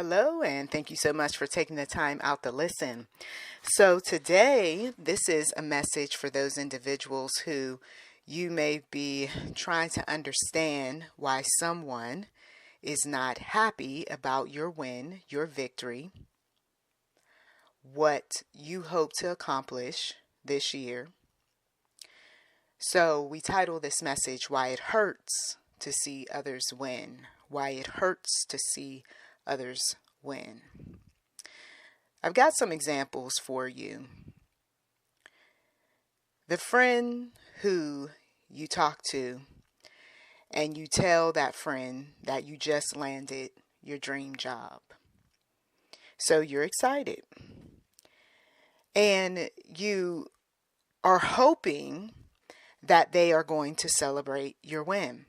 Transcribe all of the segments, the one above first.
hello, and thank you so much for taking the time out to listen. So, today, this is a message for those individuals who you may be trying to understand why someone is not happy about your win, your victory, what you hope to accomplish this year. So, we title this message, Why It Hurts to See Others Win. Why it hurts to see others win. I've got some examples for you. The friend who you talk to and you tell that friend that you just landed your dream job. So you're excited. And you are hoping that they are going to celebrate your win.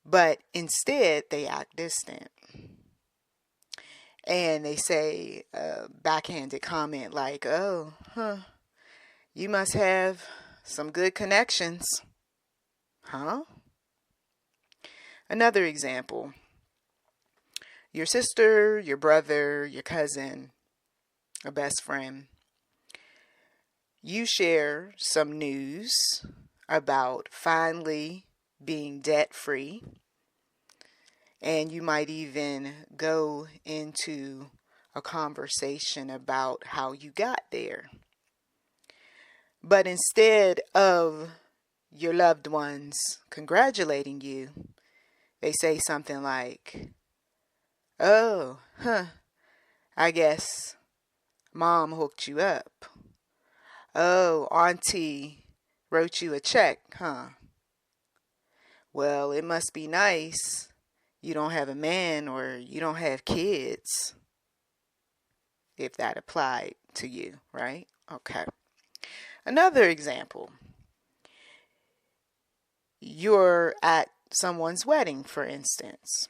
But instead, they act distant. And they say a backhanded comment like, you must have some good connections. Huh? Another example. Your sister, your brother, your cousin, a best friend. You share some news about finally being debt-free, and you might even go into a conversation about how you got there. But instead of your loved ones congratulating you, they say something like, I guess mom hooked you up. Oh, auntie wrote you a check, huh? Well, it must be nice. You don't have a man or you don't have kids. If that applied to you, right? Okay. Another example. You're at someone's wedding, for instance,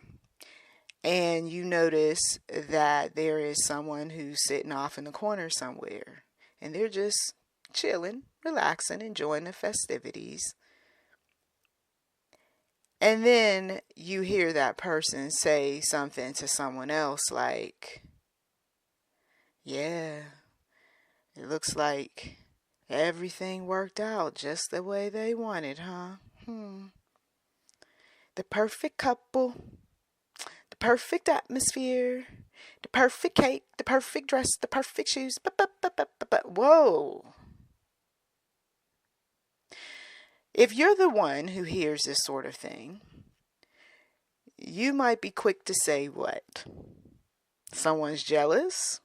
and you notice that there is someone who's sitting off in the corner somewhere, and they're just chilling, relaxing, enjoying the festivities. And then you hear that person say something to someone else like, yeah, it looks like everything worked out just the way they wanted, huh? The perfect couple, the perfect atmosphere, the perfect cake, the perfect dress, the perfect shoes. Whoa. If you're the one who hears this sort of thing, you might be quick to say what? Someone's jealous?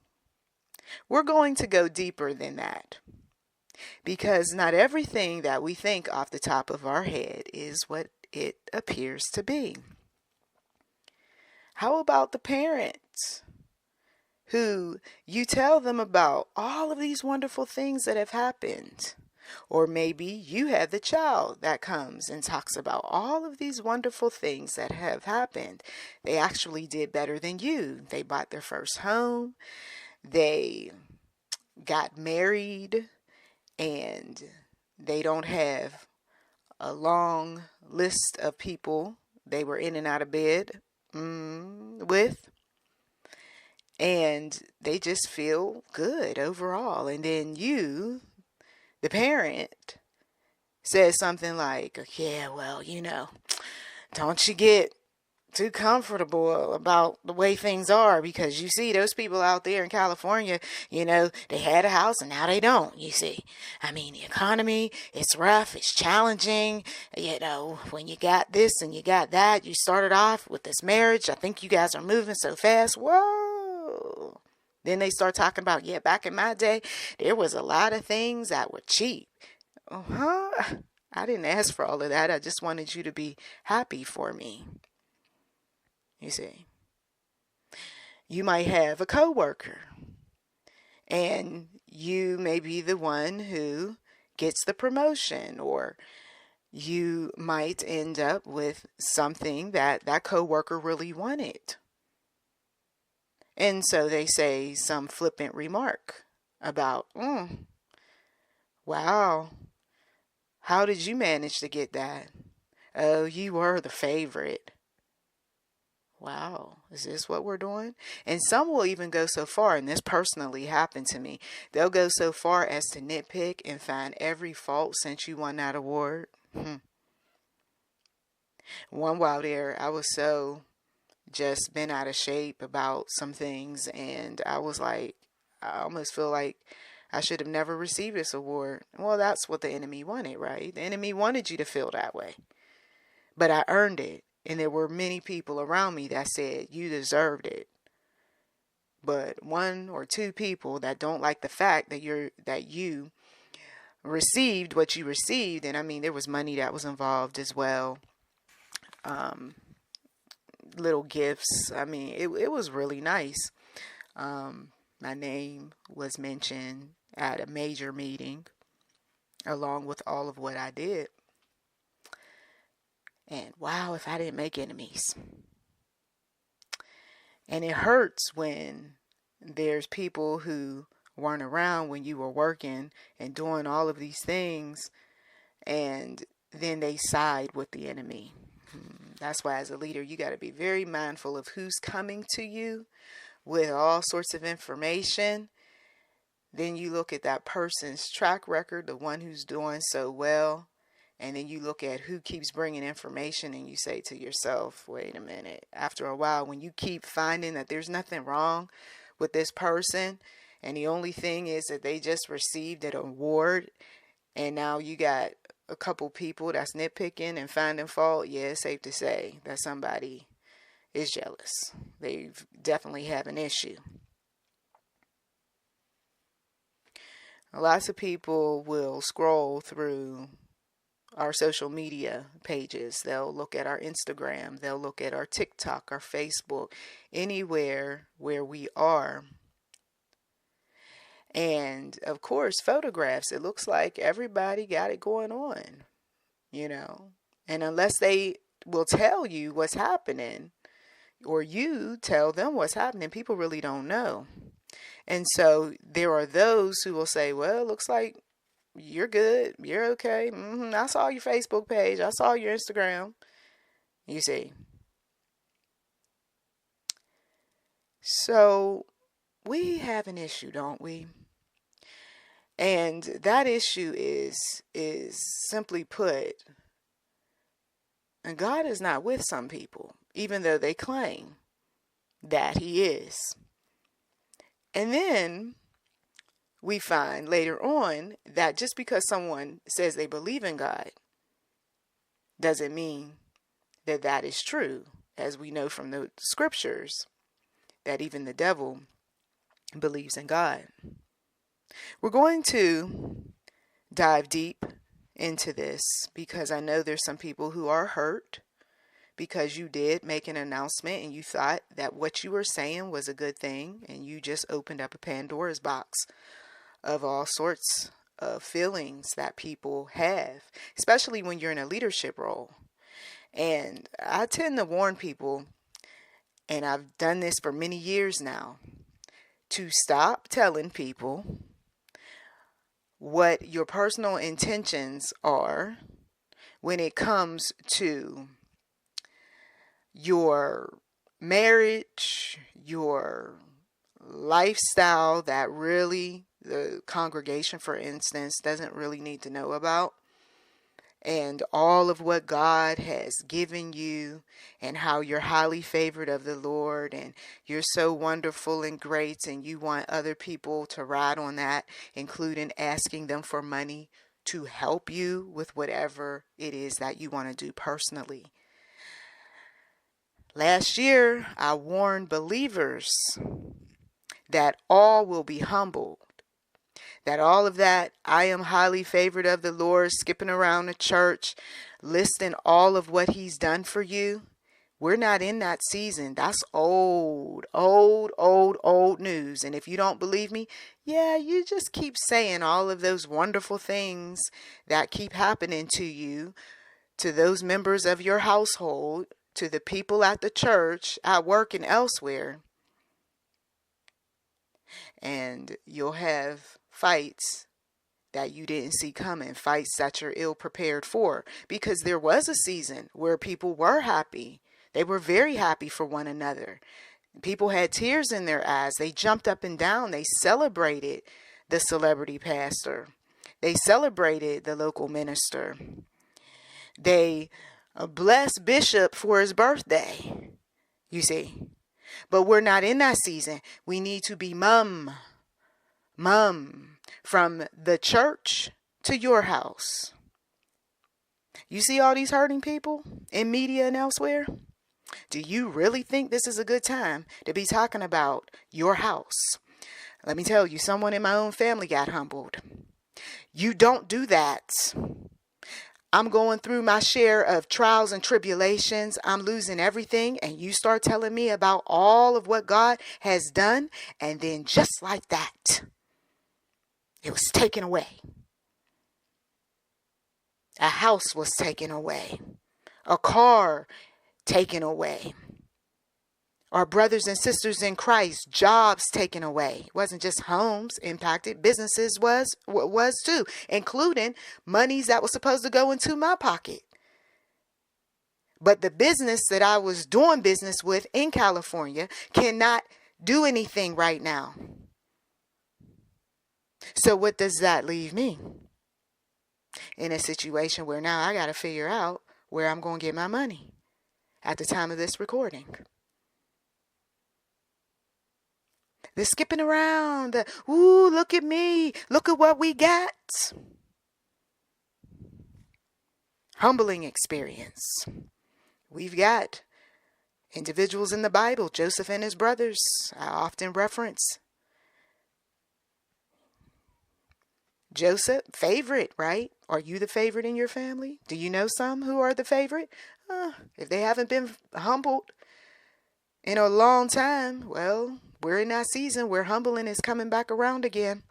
We're going to go deeper than that, because not everything that we think off the top of our head is what it appears to be. How about the parents who you tell them about all of these wonderful things that have happened? Or maybe you have the child that comes and talks about all of these wonderful things that have happened. They actually did better than you. They bought their first home. They got married, and they don't have a long list of people they were in and out of bed with. And they just feel good overall. And then you, the parent, says something like, yeah, well, don't you get too comfortable about the way things are, because you see those people out there in California, they had a house and now they don't, you see. I mean, the economy, it's rough, it's challenging, when you got this and you got that, you started off with this marriage, I think you guys are moving so fast, whoa. Then they start talking about, yeah, back in my day, there was a lot of things that were cheap. I didn't ask for all of that. I just wanted you to be happy for me. You see. You might have a coworker, and you may be the one who gets the promotion, or you might end up with something that coworker really wanted. And so they say some flippant remark about, wow, how did you manage to get that? Oh, you were the favorite. wow, is this what we're doing? And some will even go so far, and this personally happened to me, they'll go so far as to nitpick and find every fault since you won that award. One while there, I was so just been out of shape about some things, and I was like, I almost feel like I should have never received this award. Well, that's what the enemy wanted, right? The enemy wanted you to feel that way. But I earned it. And there were many people around me that said, you deserved it. But one or two people that don't like the fact that you received what you received, and I mean there was money that was involved as well. Little gifts. I mean, it was really nice. My name was mentioned at a major meeting along with all of what I did. And wow, if I didn't make enemies. And it hurts when there's people who weren't around when you were working and doing all of these things, and then they side with the enemy. That's why as a leader, you got to be very mindful of who's coming to you with all sorts of information. Then you look at that person's track record, the one who's doing so well, and then you look at who keeps bringing information, and you say to yourself, wait a minute. After a while, when you keep finding that there's nothing wrong with this person, and the only thing is that they just received an award, and now you got a couple people that's nitpicking and finding fault, yeah, it's safe to say that somebody is jealous. They definitely have an issue. Lots of people will scroll through our social media pages. They'll look at our Instagram. They'll look at our TikTok, our Facebook, anywhere where we are. And of course, photographs. It looks like everybody got it going on, you know. And unless they will tell you what's happening, or you tell them what's happening, people really don't know. And so there are those who will say, well, it looks like you're good. You're okay. I saw your Facebook page. I saw your Instagram. You see. So we have an issue, don't we? And that issue is simply put, and God is not with some people, even though they claim that He is. And then we find later on that just because someone says they believe in God doesn't mean that that is true, as we know from the scriptures that even the devil believes in God. We're going to dive deep into this because I know there's some people who are hurt because you did make an announcement and you thought that what you were saying was a good thing, and you just opened up a Pandora's box of all sorts of feelings that people have, especially when you're in a leadership role. And I tend to warn people, and I've done this for many years now, to stop telling people what your personal intentions are when it comes to your marriage, your lifestyle that really the congregation, for instance, doesn't really need to know about, and all of what God has given you and how you're highly favored of the Lord and you're so wonderful and great, and you want other people to ride on that, including asking them for money to help you with whatever it is that you want to do personally. Last year, I warned believers that all will be humbled. That all of that, I am highly favored of the Lord, skipping around the church, listing all of what He's done for you. We're not in that season. That's old news. And if you don't believe me, yeah, you just keep saying all of those wonderful things that keep happening to you, to those members of your household, to the people at the church, at work, and elsewhere. And you'll have fights that you didn't see coming, fights that you're ill prepared for, because there was a season where people were happy. They were very happy for one another. People had tears in their eyes. They jumped up and down. They celebrated the celebrity pastor. They celebrated the local minister. They blessed Bishop for his birthday, you see. But we're not in that season. We need to be mum, from the church to your house. You see all these hurting people in media and elsewhere? Do you really think this is a good time to be talking about your house? Let me tell you, someone in my own family got humbled. You don't do that. I'm going through my share of trials and tribulations. I'm losing everything. And you start telling me about all of what God has done. And then just like that, it was taken away. A house was taken away. A car taken away. Our brothers and sisters in Christ, jobs taken away. It wasn't just homes impacted, businesses was too, including monies that was supposed to go into my pocket. But the business that I was doing business with in California cannot do anything right now. So what does that leave me? In a situation where now I got to figure out where I'm going to get my money at the time of this recording. They're skipping around. Ooh, look at me. Look at what we got. Humbling experience. We've got individuals in the Bible, Joseph and his brothers, I often reference. Joseph, favorite, right? Are you the favorite in your family? Do you know some who are the favorite? If they haven't been humbled in a long time, well, we're in that season where humbling is coming back around again.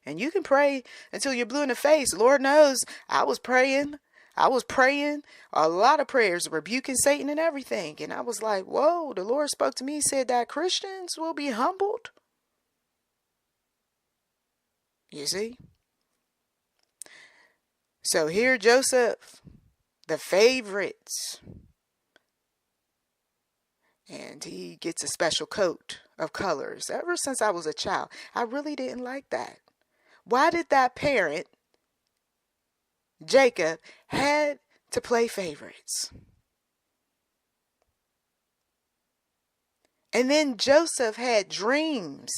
And you can pray until you're blue in the face. Lord knows I was praying a lot of prayers, rebuking Satan and everything. And I was like, whoa, the Lord spoke to me, said that Christians will be humbled. You see? So here Joseph, the favorite, and he gets a special coat of colors. Ever since I was a child, I really didn't like that. Why did that parent, Jacob, had to play favorites? And then Joseph had dreams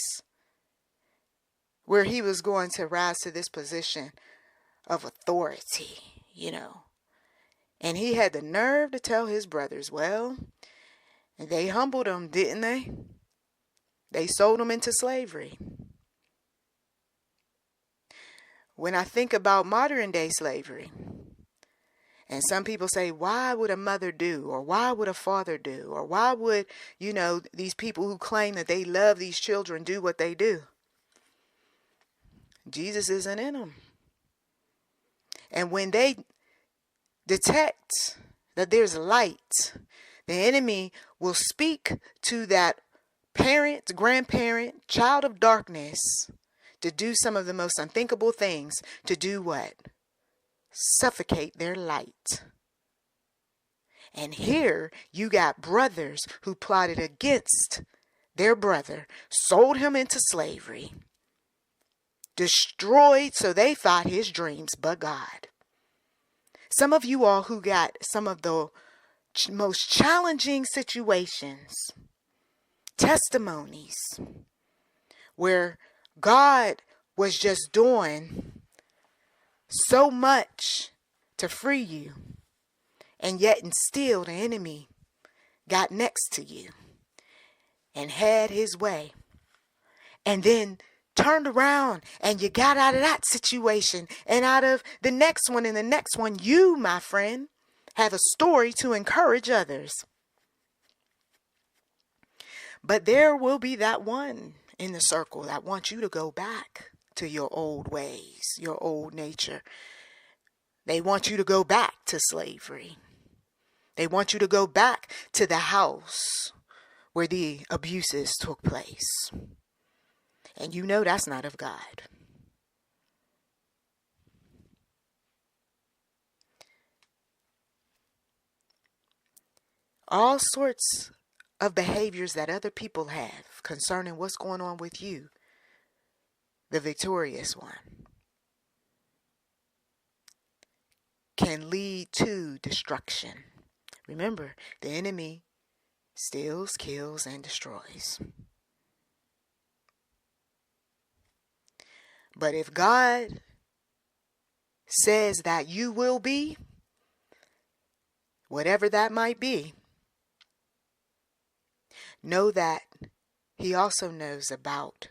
where he was going to rise to this position of authority, And he had the nerve to tell his brothers, well, they humbled him, didn't they? They sold him into slavery. When I think about modern day slavery, and some people say, why would a mother do? Or why would a father do? Or why would, these people who claim that they love these children do what they do? Jesus isn't in them. And when they detect that there's light, the enemy will speak to that parent, grandparent, child of darkness to do some of the most unthinkable things. To do what? Suffocate their light. And here you got brothers who plotted against their brother, sold him into slavery, destroyed, so they thought, his dreams, but God. Some of you all who got some of the most challenging situations, testimonies, where God was just doing so much to free you, and yet and still the enemy got next to you and had his way, and then turned around and you got out of that situation and out of the next one and the next one. You, my friend, have a story to encourage others. But there will be that one in the circle that wants you to go back to your old ways, your old nature. They want you to go back to slavery. They want you to go back to the house where the abuses took place. And that's not of God. all sorts of behaviors that other people have concerning what's going on with you, the victorious one, can lead to destruction. Remember, the enemy steals, kills, and destroys. But if God says that you will be, whatever that might be, know that He also knows about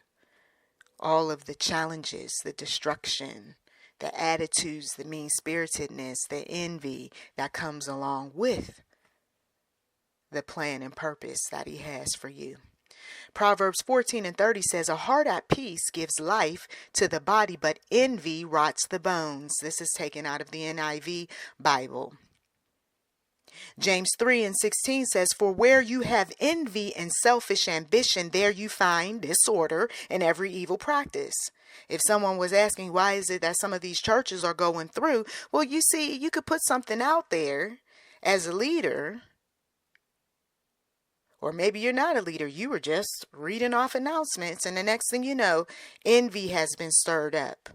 all of the challenges, the destruction, the attitudes, the mean-spiritedness, the envy that comes along with the plan and purpose that He has for you. Proverbs 14:30 says, a heart at peace gives life to the body, but envy rots the bones. This is taken out of the NIV Bible. James 3:16 says, for where you have envy and selfish ambition, there you find disorder and every evil practice. If someone was asking, why is it that some of these churches are going through? Well, you see, you could put something out there as a leader, or maybe you're not a leader. You were just reading off announcements, and the next thing you know, envy has been stirred up.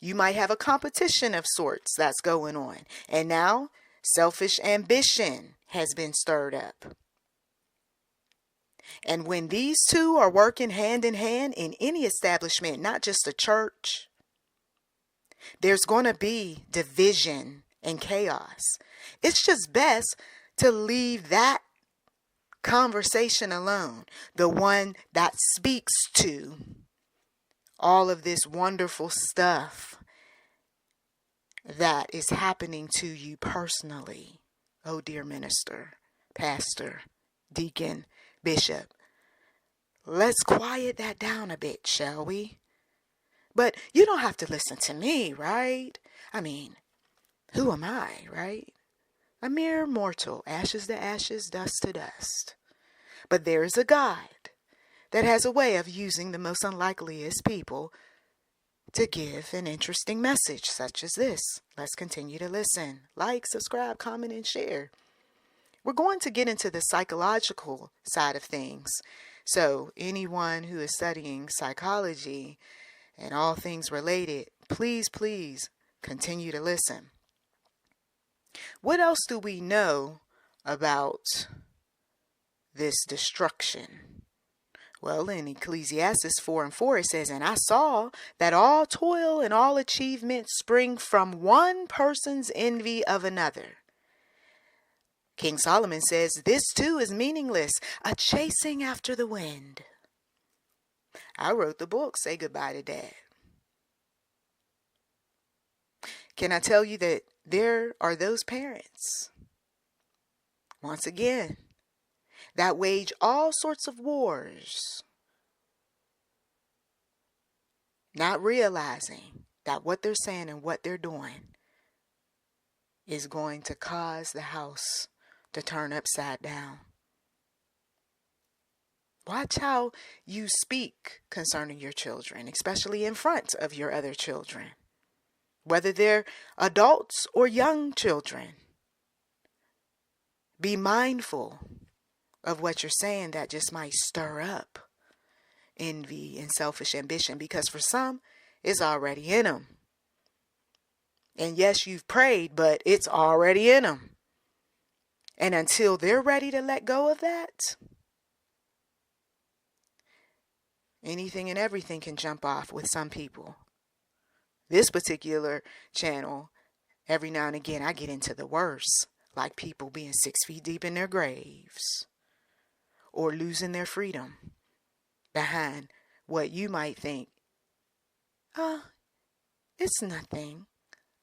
You might have a competition of sorts that's going on, and now selfish ambition has been stirred up. And when these two are working hand in hand in any establishment, not just a church, there's going to be division and chaos. It's just best to leave that conversation alone, the one that speaks to all of this wonderful stuff that is happening to you personally. Oh, dear minister, pastor, deacon, bishop, let's quiet that down a bit, shall we? But you don't have to listen to me, right? I mean, who am I, right? A mere mortal, ashes to ashes, dust to dust. But there is a God that has a way of using the most unlikeliest people to give an interesting message such as this. Let's continue to listen. Like, subscribe, comment, and share. We're going to get into the psychological side of things. So anyone who is studying psychology and all things related, please continue to listen. What else do we know about this destruction? Well, in Ecclesiastes 4:4, it says, and I saw that all toil and all achievement spring from one person's envy of another. King Solomon says, this too is meaningless, a chasing after the wind. I wrote the book, Say Goodbye to Dad. Can I tell you that there are those parents, once again, that wage all sorts of wars, not realizing that what they're saying and what they're doing is going to cause the house to turn upside down. Watch how you speak concerning your children, especially in front of your other children, whether they're adults or young children. Be mindful of what you're saying that just might stir up envy and selfish ambition, because for some, it's already in them. And yes, you've prayed, but it's already in them. And until they're ready to let go of that, anything and everything can jump off with some people. This particular channel, every now and again, I get into the worst, like people being 6 feet deep in their graves or losing their freedom behind what you might think, it's nothing.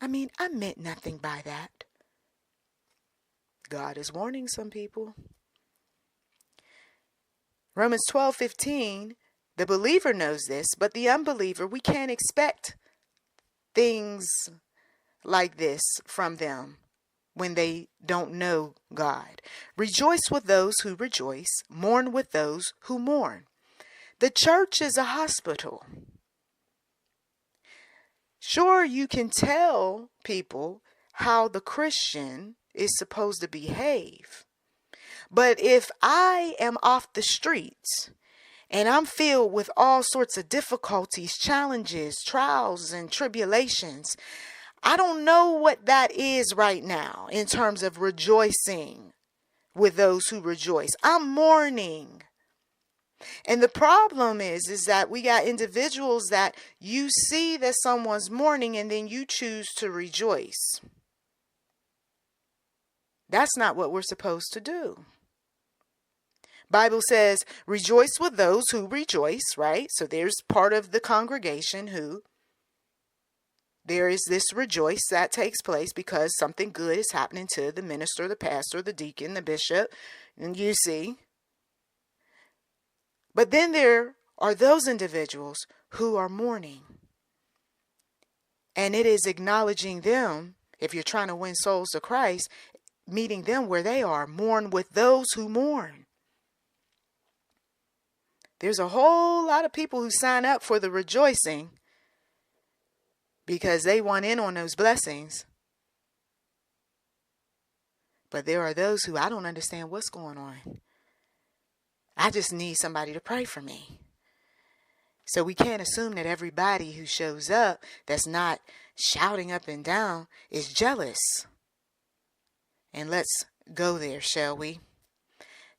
I mean, I meant nothing by that. God is warning some people. Romans 12:15, the believer knows this, but the unbeliever, we can't expect things like this from them when they don't know God. Rejoice with those who rejoice, mourn with those who mourn. The church is a hospital. Sure, you can tell people how the Christian is supposed to behave. But if I am off the streets and I'm filled with all sorts of difficulties, challenges, trials, and tribulations, I don't know what that is right now in terms of rejoicing with those who rejoice. I'm mourning. And the problem is that we got individuals that you see that someone's mourning and then you choose to rejoice. That's not what we're supposed to do. Bible says, rejoice with those who rejoice, right? So there's part of the congregation who there is this rejoice that takes place because something good is happening to the minister, the pastor, the deacon, the bishop, and you see. But then there are those individuals who are mourning. And it is acknowledging them, if you're trying to win souls to Christ, meeting them where they are. Mourn with those who mourn. There's a whole lot of people who sign up for the rejoicing because they want in on those blessings. But there are those who, I don't understand what's going on. I just need somebody to pray for me. So we can't assume that everybody who shows up that's not shouting up and down is jealous. And let's go there, shall we?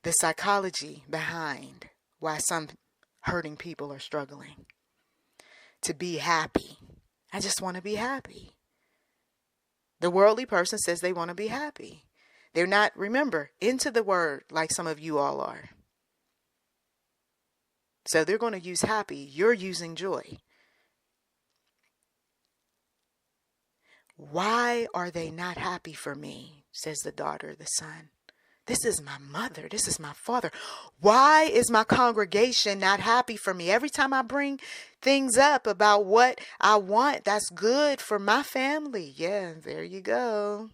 The psychology behind why some hurting people are struggling. To be happy. I just want to be happy. The worldly person says they want to be happy. They're not, remember, into the word like some of you all are. So they're going to use happy. You're using joy. Why are they not happy for me? Says the daughter, the son. This is my mother. This is my father. Why is my congregation not happy for me? Every time I bring things up about what I want, that's good for my family. Yeah, there you go.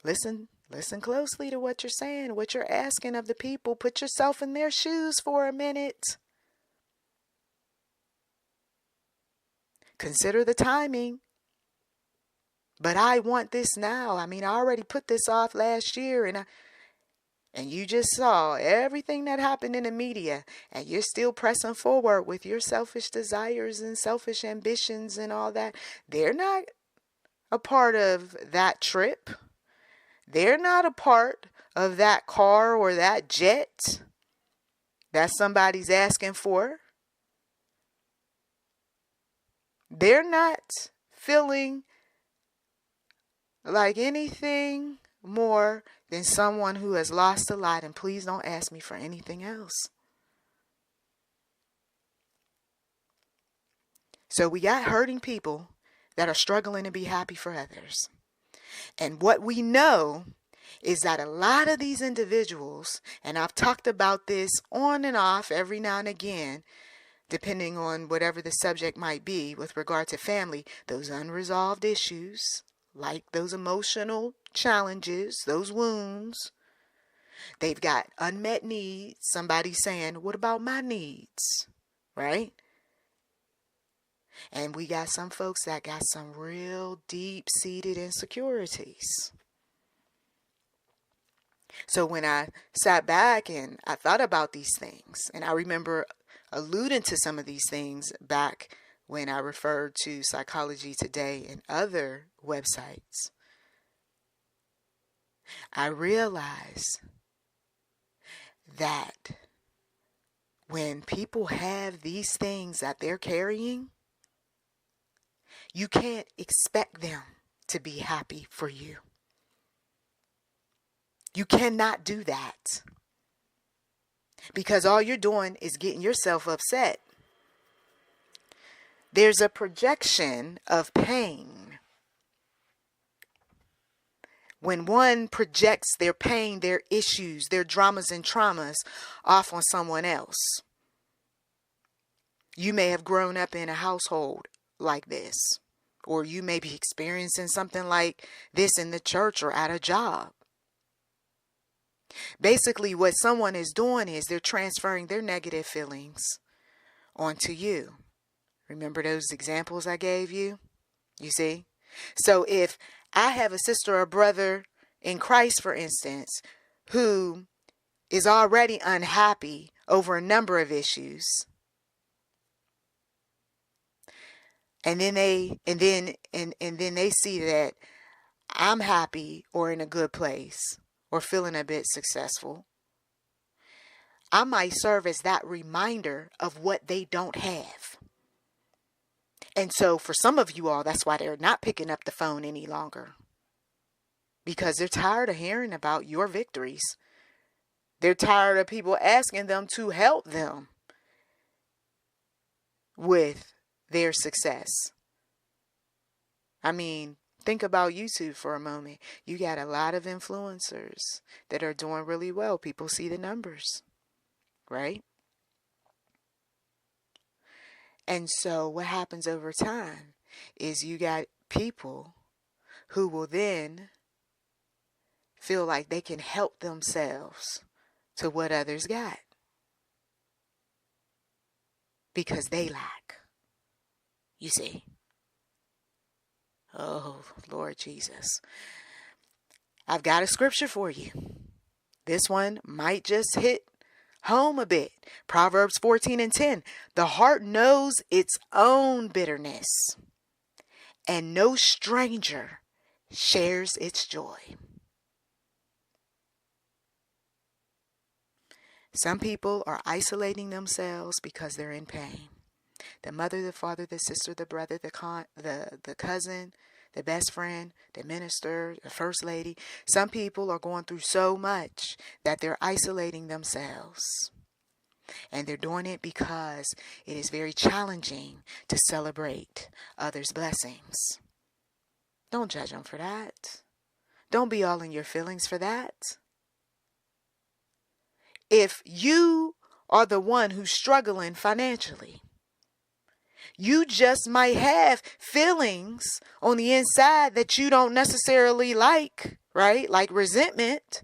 Listen closely to what you're saying, what you're asking of the people. Put yourself in their shoes for a minute. Consider the timing. But I want this now. I mean, I already put this off last year and you just saw everything that happened in the media and you're still pressing forward with your selfish desires and selfish ambitions and all that. They're not a part of that trip. They're not a part of that car or that jet that somebody's asking for. They're not feeling like anything more than someone who has lost a lot, and please don't ask me for anything else. So we got hurting people that are struggling to be happy for others. And what we know is that a lot of these individuals, and I've talked about this on and off every now and again, depending on whatever the subject might be with regard to family, those unresolved issues, like those emotional challenges, those wounds. They've got unmet needs. Somebody saying, what about my needs? Right? And we got some folks that got some real deep-seated insecurities. So when I sat back and I thought about these things, and I remember alluding to some of these things back when I referred to Psychology Today and other websites, I realized that when people have these things that they're carrying, you can't expect them to be happy for you. You cannot do that. Because all you're doing is getting yourself upset. There's a projection of pain. When one projects their pain, their issues, their dramas and traumas off on someone else. You may have grown up in a household like this, or you may be experiencing something like this in the church or at a job. Basically, what someone is doing is they're transferring their negative feelings onto you. Remember those examples I gave you? You see? So if I have a sister or brother in Christ, for instance, who is already unhappy over a number of issues, and then they see that I'm happy or in a good place or feeling a bit successful, I might serve as that reminder of what they don't have. And so for some of you all, that's why they're not picking up the phone any longer, because they're tired of hearing about your victories. They're tired of people asking them to help them with their success. I mean, think about YouTube for a moment. You got a lot of influencers that are doing really well. People see the numbers, right? And so what happens over time is you got people who will then feel like they can help themselves to what others got because they lack. You see? Oh, Lord Jesus. I've got a scripture for you. This one might just hit home a bit. Proverbs 14:10. The heart knows its own bitterness, and no stranger shares its joy. Some people are isolating themselves because they're in pain. The mother, the father, the sister, the brother, the cousin, the best friend, the minister, the first lady. Some people are going through so much that they're isolating themselves. And they're doing it because it is very challenging to celebrate others' blessings. Don't judge them for that. Don't be all in your feelings for that. If you are the one who's struggling financially, you just might have feelings on the inside that you don't necessarily like, right? Like resentment,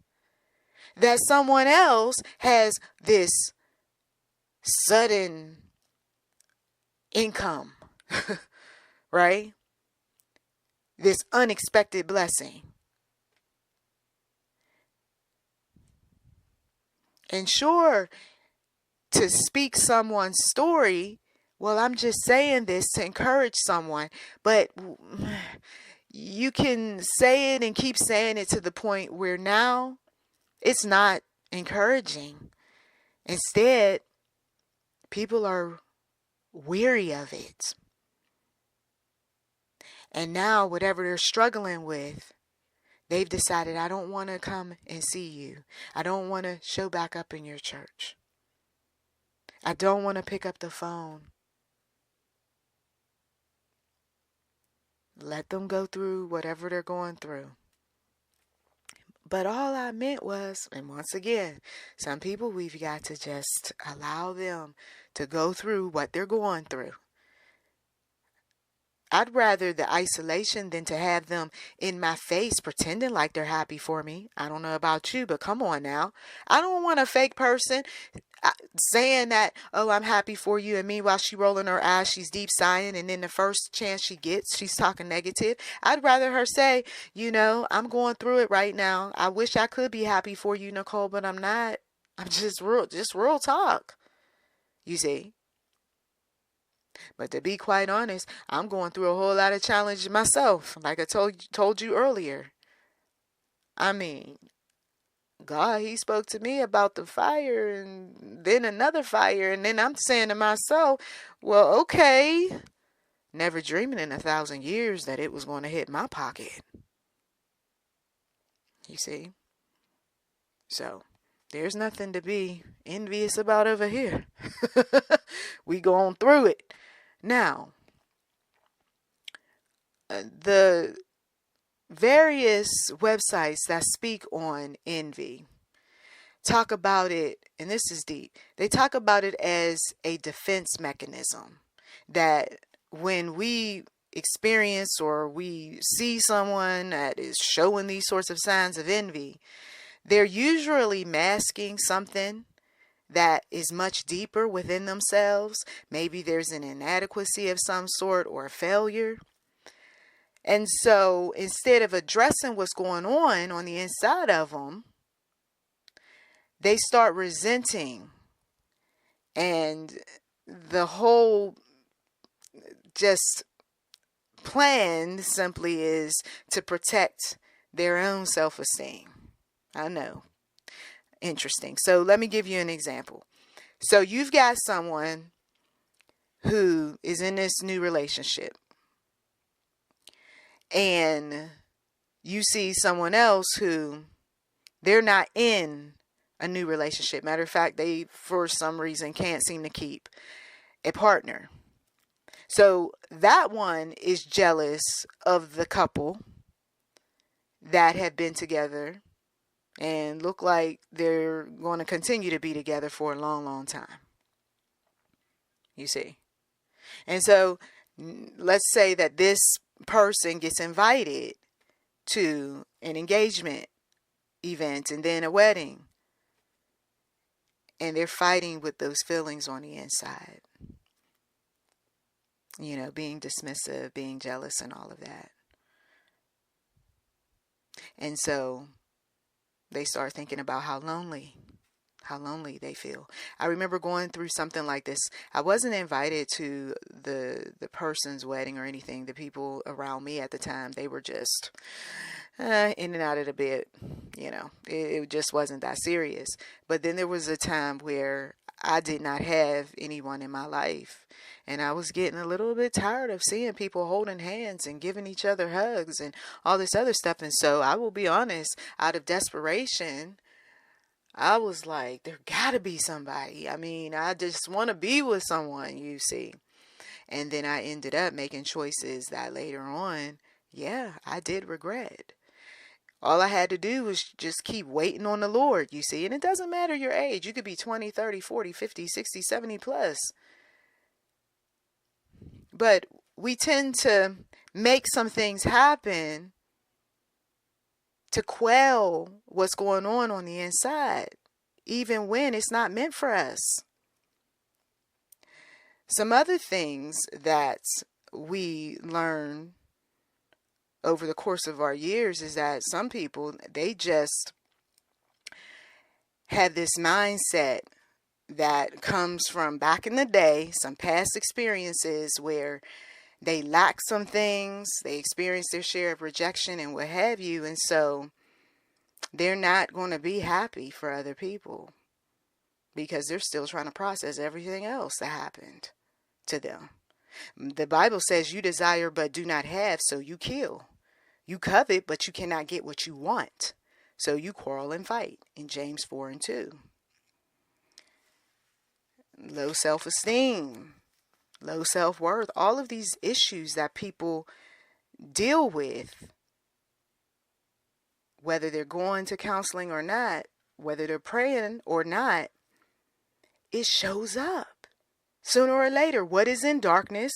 that someone else has this sudden income, right? This unexpected blessing. And sure, to speak someone's story, well, I'm just saying this to encourage someone, but you can say it and keep saying it to the point where now it's not encouraging. Instead, people are weary of it. And now whatever they're struggling with, they've decided, I don't want to come and see you. I don't want to show back up in your church. I don't want to pick up the phone. Let them go through whatever they're going through. But all I meant was, and once again, some people we've got to just allow them to go through what they're going through. I'd rather the isolation than to have them in my face pretending like they're happy for me. I don't know about you, but come on now. I don't want a fake person saying that, oh, I'm happy for you, and meanwhile she rolling her eyes, she's deep sighing, and then the first chance she gets, she's talking negative. I'd rather her say, I'm going through it right now. I wish I could be happy for you, Nichole, but I'm not. I'm just real talk. You see? But to be quite honest, I'm going through a whole lot of challenges myself, like I told you earlier. I mean, God, he spoke to me about the fire and then another fire. And then I'm saying to myself, well, okay. Never dreaming in 1,000 years that it was going to hit my pocket. You see? So there's nothing to be envious about over here. We going through it. Now, the various websites that speak on envy talk about it, and this is deep, they talk about it as a defense mechanism, that when we experience or we see someone that is showing these sorts of signs of envy, they're usually masking something that is much deeper within themselves. Maybe there's an inadequacy of some sort or a failure. And so instead of addressing what's going on the inside of them, they start resenting. And the whole just plan simply is to protect their own self-esteem. I know. Interesting. So let me give you an example. So you've got someone who is in this new relationship, and you see someone else who they're not in a new relationship. Matter of fact, they for some reason can't seem to keep a partner. So that one is jealous of the couple that have been together and look like they're going to continue to be together for a long, long time. You see? And so let's say that this person gets invited to an engagement event and then a wedding, and they're fighting with those feelings on the inside. You know, being dismissive, being jealous, and all of that. And so they start thinking about how lonely they feel. I remember going through something like this. I wasn't invited to the person's wedding or anything. The people around me at the time, they were just in and out of the bed. You know, it just wasn't that serious. But then there was a time where I did not have anyone in my life. And I was getting a little bit tired of seeing people holding hands and giving each other hugs and all this other stuff. And so I will be honest, out of desperation, I was like, there gotta be somebody. I mean, I just want to be with someone, you see. And then I ended up making choices that later on, yeah, I did regret. All I had to do was just keep waiting on the Lord, you see. And it doesn't matter your age. You could be 20, 30, 40, 50, 60, 70 plus. But we tend to make some things happen to quell what's going on the inside, even when it's not meant for us. Some other things that we learn over the course of our years is that some people, they just have this mindset that comes from back in the day, some past experiences where they lack some things, they experience their share of rejection and what have you, and so they're not going to be happy for other people because they're still trying to process everything else that happened to them. The Bible says you desire but do not have, so you kill. You covet but you cannot get what you want, so you quarrel and fight, in James 4:2. Low self-esteem, low self-worth, all of these issues that people deal with, whether they're going to counseling or not, whether they're praying or not, it shows up. Sooner or later, what is in darkness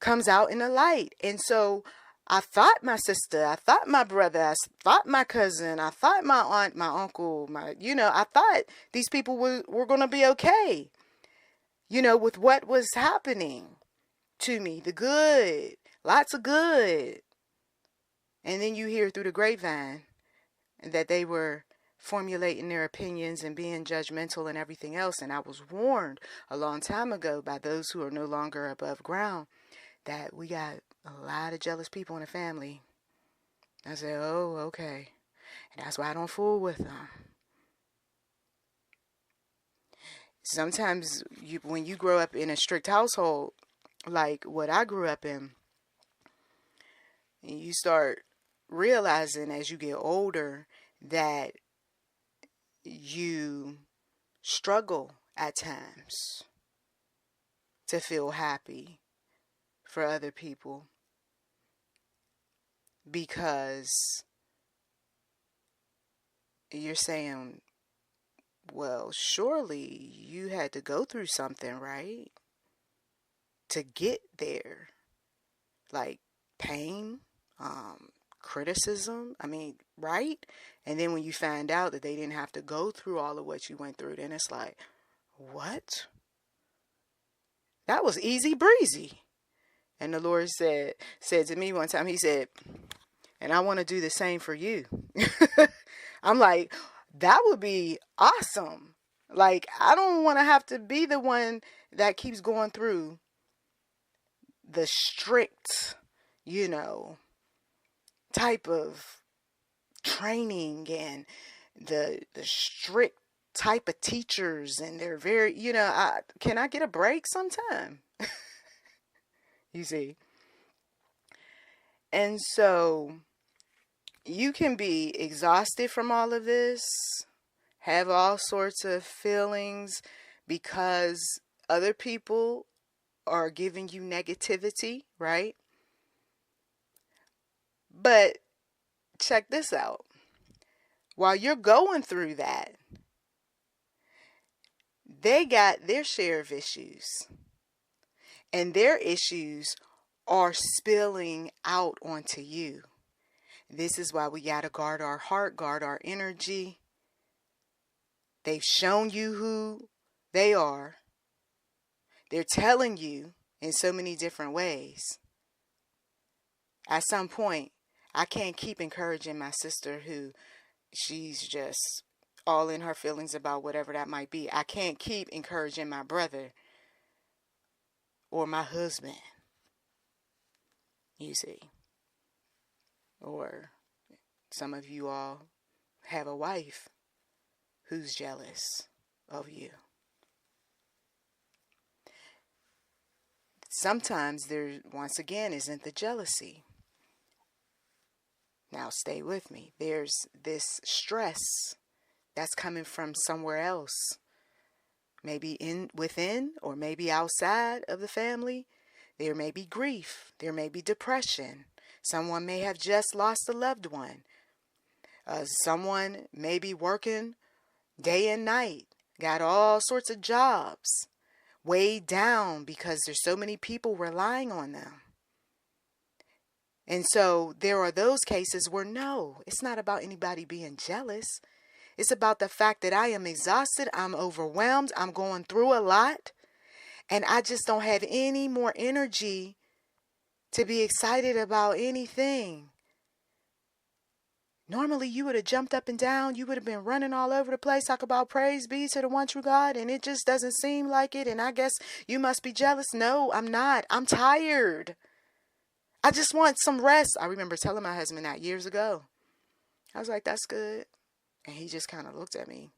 comes out in the light. And so I thought my sister, I thought my brother, I thought my cousin, I thought my aunt, my uncle, I thought these people were going to be okay, with what was happening to me, the good, lots of good. And then you hear through the grapevine that they were formulating their opinions and being judgmental and everything else. And I was warned a long time ago by those who are no longer above ground that we got a lot of jealous people in the family. I said, oh, okay. And that's why I don't fool with them. Sometimes when you grow up in a strict household, like what I grew up in, you start realizing as you get older that you struggle at times to feel happy for other people because you're saying, well, surely you had to go through something, right? To get there. Like pain, criticism, right? And then when you find out that they didn't have to go through all of what you went through, then it's like, what? That was easy breezy. And the Lord said to me one time, he said, and I want to do the same for you. I'm like, that would be awesome. Like, I don't want to have to be the one that keeps going through the strict, type of training and the strict type of teachers, and they're very, can I get a break sometime? You see? And so you can be exhausted from all of this, have all sorts of feelings because other people are giving you negativity, right? But check this out. While you're going through that, they got their share of issues. And their issues are spilling out onto you. This is why we got to guard our heart, guard our energy. They've shown you who they are. They're telling you in so many different ways. At some point, I can't keep encouraging my sister who she's just all in her feelings about whatever that might be. I can't keep encouraging my brother or my husband, you see. Or some of you all have a wife who's jealous of you. Sometimes there, once again, isn't the jealousy. Now stay with me. There's this stress that's coming from somewhere else. Maybe within or maybe outside of the family. There may be grief. There may be depression. Someone may have just lost a loved one. Someone may be working day and night. Got all sorts of jobs. Weighed down because there's so many people relying on them. And so there are those cases where no, it's not about anybody being jealous. It's about the fact that I am exhausted, I'm overwhelmed, I'm going through a lot, and I just don't have any more energy to be excited about anything. Normally you would have jumped up and down, you would have been running all over the place, talk about praise be to the one true God, and it just doesn't seem like it, and I guess you must be jealous. No, I'm not. I'm tired. I just want some rest. I remember telling my husband that years ago. I was like, that's good. And he just kind of looked at me.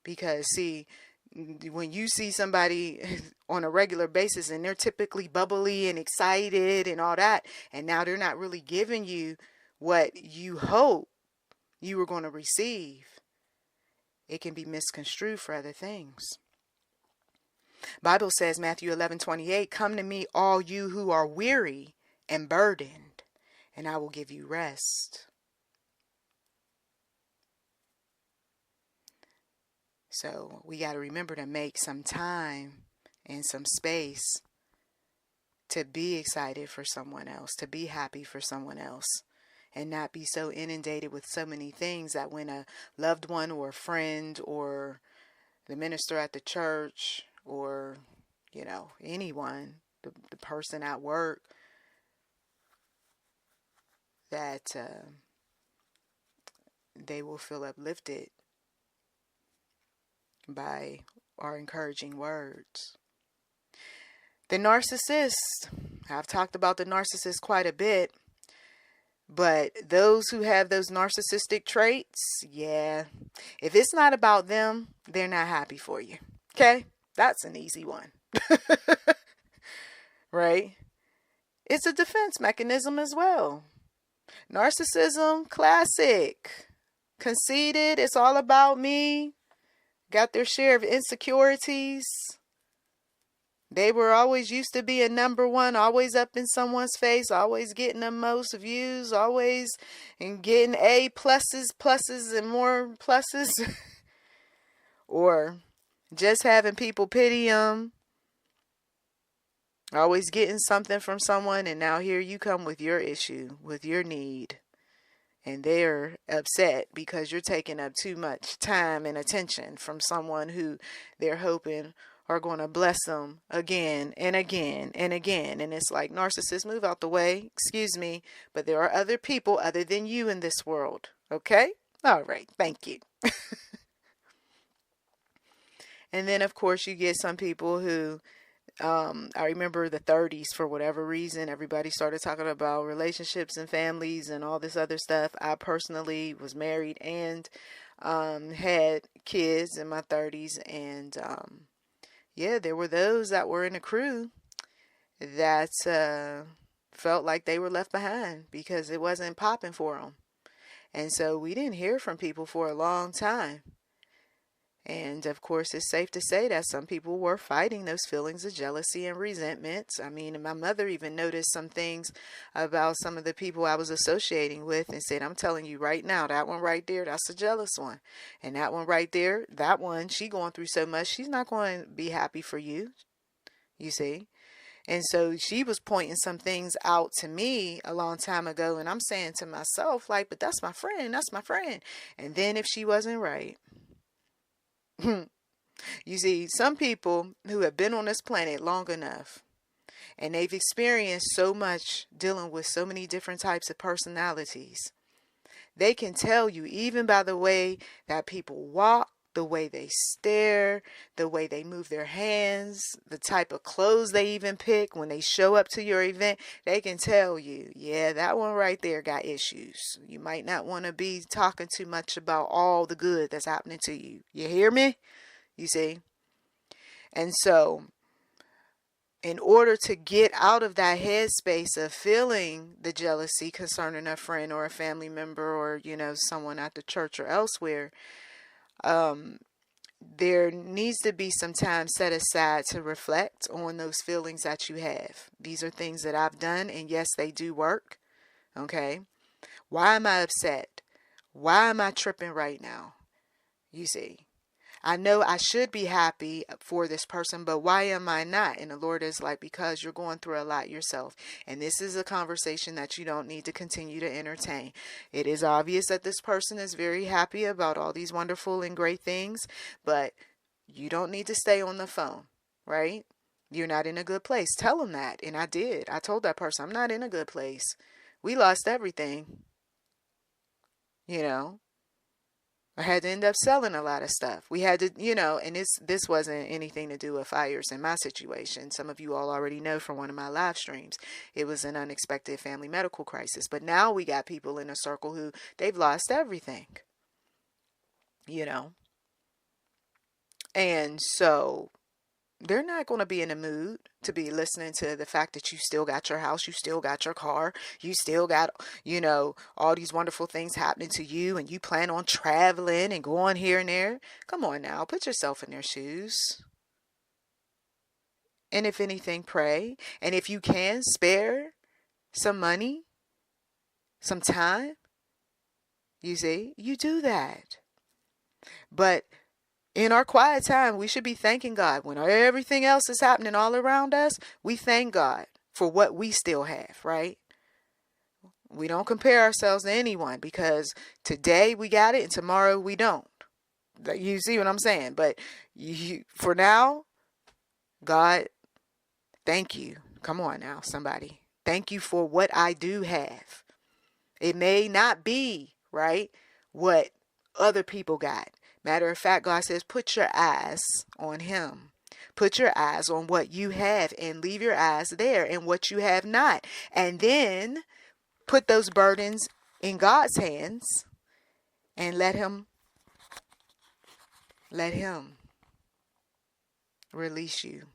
Because, see, when you see somebody on a regular basis and they're typically bubbly and excited and all that, and now they're not really giving you what you hope you were going to receive, it can be misconstrued for other things. Bible says, Matthew 11:28, come to me, all you who are weary and burdened, and I will give you rest. So we got to remember to make some time and some space to be excited for someone else, to be happy for someone else, and not be so inundated with so many things that when a loved one or a friend or the minister at the church or, anyone, the person at work, that they will feel uplifted by our encouraging words. The narcissist. I've talked about the narcissist quite a bit, but those who have those narcissistic traits, yeah, if it's not about them, they're not happy for you. Okay? That's an easy one. Right? It's a defense mechanism as well. Narcissism, classic. Conceited, it's all about me. Got their share of insecurities. They were always used to being number one, always up in someone's face, always getting the most views, always and getting A pluses and more pluses. Or just having people pity them. Always getting something from someone, and now here you come with your issue, with your need. And they're upset because you're taking up too much time and attention from someone who they're hoping are going to bless them again and again and again. And it's like, narcissists, move out the way. Excuse me, but there are other people other than you in this world. Okay? All right. Thank you. And then, of course, you get some people who, I remember the 30s, for whatever reason, everybody started talking about relationships and families and all this other stuff. I personally was married and had kids in my 30s. And yeah, there were those that were in a crew that felt like they were left behind because it wasn't popping for them. And so we didn't hear from people for a long time. And of course, it's safe to say that some people were fighting those feelings of jealousy and resentment. I mean, my mother even noticed some things about some of the people I was associating with and said, I'm telling you right now, that one right there, that's a jealous one. And that one right there, that one, she going through so much, she's not going to be happy for you, you see. And so she was pointing some things out to me a long time ago. And I'm saying to myself, like, but that's my friend, that's my friend. And then if she wasn't right, you see, some people who have been on this planet long enough and they've experienced so much dealing with so many different types of personalities, they can tell you, even by the way that people walk, the way they stare, the way they move their hands, the type of clothes they even pick when they show up to your event, they can tell you, yeah, that one right there got issues. You might not want to be talking too much about all the good that's happening to you. You hear me? You see? And so, in order to get out of that headspace of feeling the jealousy concerning a friend or a family member or, someone at the church or elsewhere, there needs to be some time set aside to reflect on those feelings that you have. These are things that I've done, and yes, they do work. Okay? Why am I upset? Why am I tripping right now? You see, I know I should be happy for this person, but why am I not? And the Lord is like, because you're going through a lot yourself. And this is a conversation that you don't need to continue to entertain. It is obvious that this person is very happy about all these wonderful and great things, but you don't need to stay on the phone, right? You're not in a good place. Tell them that. And I did. I told that person, I'm not in a good place. We lost everything. I had to end up selling a lot of stuff. We had to, and this wasn't anything to do with fires in my situation. Some of you all already know from one of my live streams. It was an unexpected family medical crisis. But now we got people in a circle who they've lost everything, And so they're not going to be in the mood to be listening to the fact that you still got your house, you still got your car, you still got, all these wonderful things happening to you, and you plan on traveling and going here and there. Come on now, put yourself in their shoes. And if anything, pray. And if you can spare some money, some time, you see, you do that. But in our quiet time, we should be thanking God. When everything else is happening all around us, we thank God for what we still have, right? We don't compare ourselves to anyone because today we got it and tomorrow we don't. You see what I'm saying? But for now, God, thank you. Come on now, somebody. Thank you for what I do have. It may not be, right, what other people got. Matter of fact, God says, put your eyes on him. Put your eyes on what you have and leave your eyes there and what you have not. And then put those burdens in God's hands and let him release you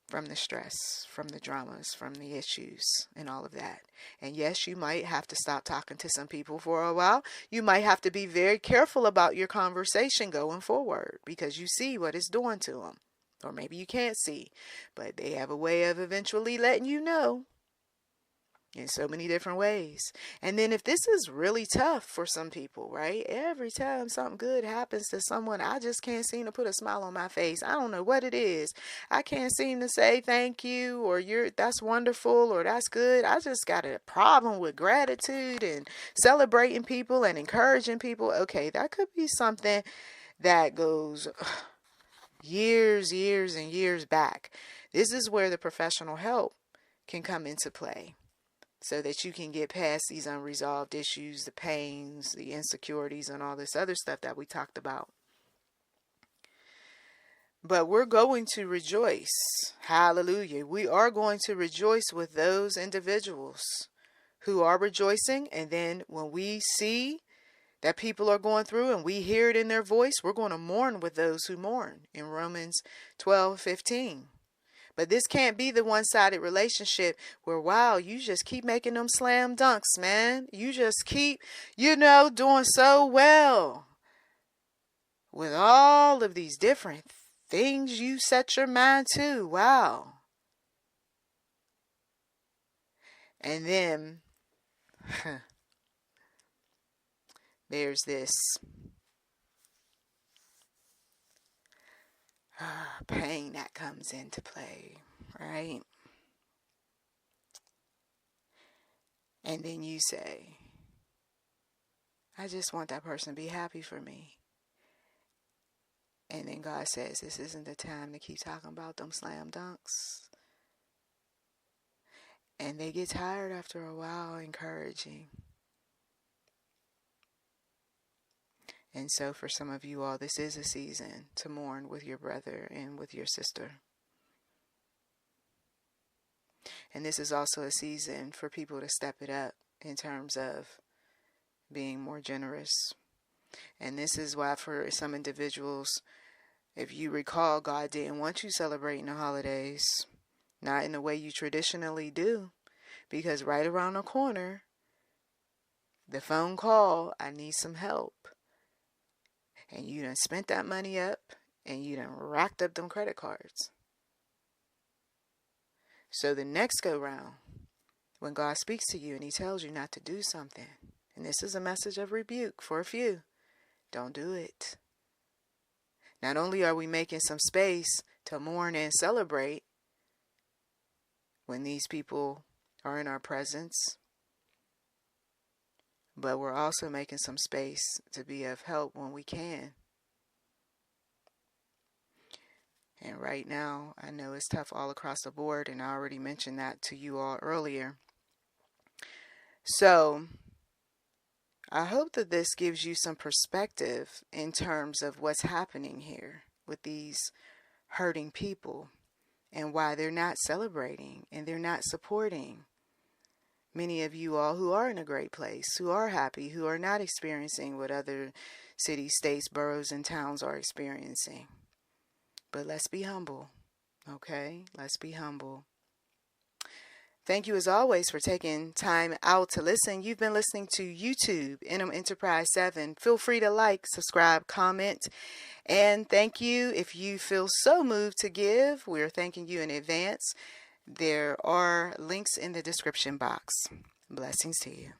from the stress, from the dramas, from the issues, and all of that. And yes, you might have to stop talking to some people for a while. You might have to be very careful about your conversation going forward because you see what it's doing to them. Or maybe you can't see, but they have a way of eventually letting you know in so many different ways. And then if this is really tough for some people, right? Every time something good happens to someone, I just can't seem to put a smile on my face. I don't know what it is. I can't seem to say thank you or that's wonderful or that's good. I just got a problem with gratitude and celebrating people and encouraging people. Okay, that could be something that goes years, years, and years back. This is where the professional help can come into play so that you can get past these unresolved issues, the pains, the insecurities, and all this other stuff that we talked about. But we're going to rejoice. Hallelujah. We are going to rejoice with those individuals who are rejoicing. And then when we see that people are going through and we hear it in their voice, we're going to mourn with those who mourn in Romans 12:15. But this can't be the one-sided relationship where, wow, you just keep making them slam dunks, man. You just keep, doing so well with all of these different things you set your mind to. Wow. And then there's this pain that comes into play, right? And then you say, I just want that person to be happy for me. And then God says, this isn't the time to keep talking about them slam dunks. And they get tired after a while encouraging. And so for some of you all, this is a season to mourn with your brother and with your sister. And this is also a season for people to step it up in terms of being more generous. And this is why for some individuals, if you recall, God didn't want you celebrating the holidays, not in the way you traditionally do, because right around the corner, the phone call, I need some help. And you done spent that money up and you done racked up them credit cards. So the next go round, when God speaks to you and he tells you not to do something, and this is a message of rebuke for a few, don't do it. Not only are we making some space to mourn and celebrate when these people are in our presence, but we're also making some space to be of help when we can. And right now, I know it's tough all across the board, and I already mentioned that to you all earlier. So, I hope that this gives you some perspective in terms of what's happening here with these hurting people and why they're not celebrating and they're not supporting many of you all who are in a great place, who are happy, who are not experiencing what other cities, states, boroughs, and towns are experiencing. But let's be humble, okay? Let's be humble. Thank you as always for taking time out to listen. You've been listening to YouTube, NM Enterprise 7. Feel free to like, subscribe, comment, and thank you. If you feel so moved to give, we're thanking you in advance. There are links in the description box. Blessings to you.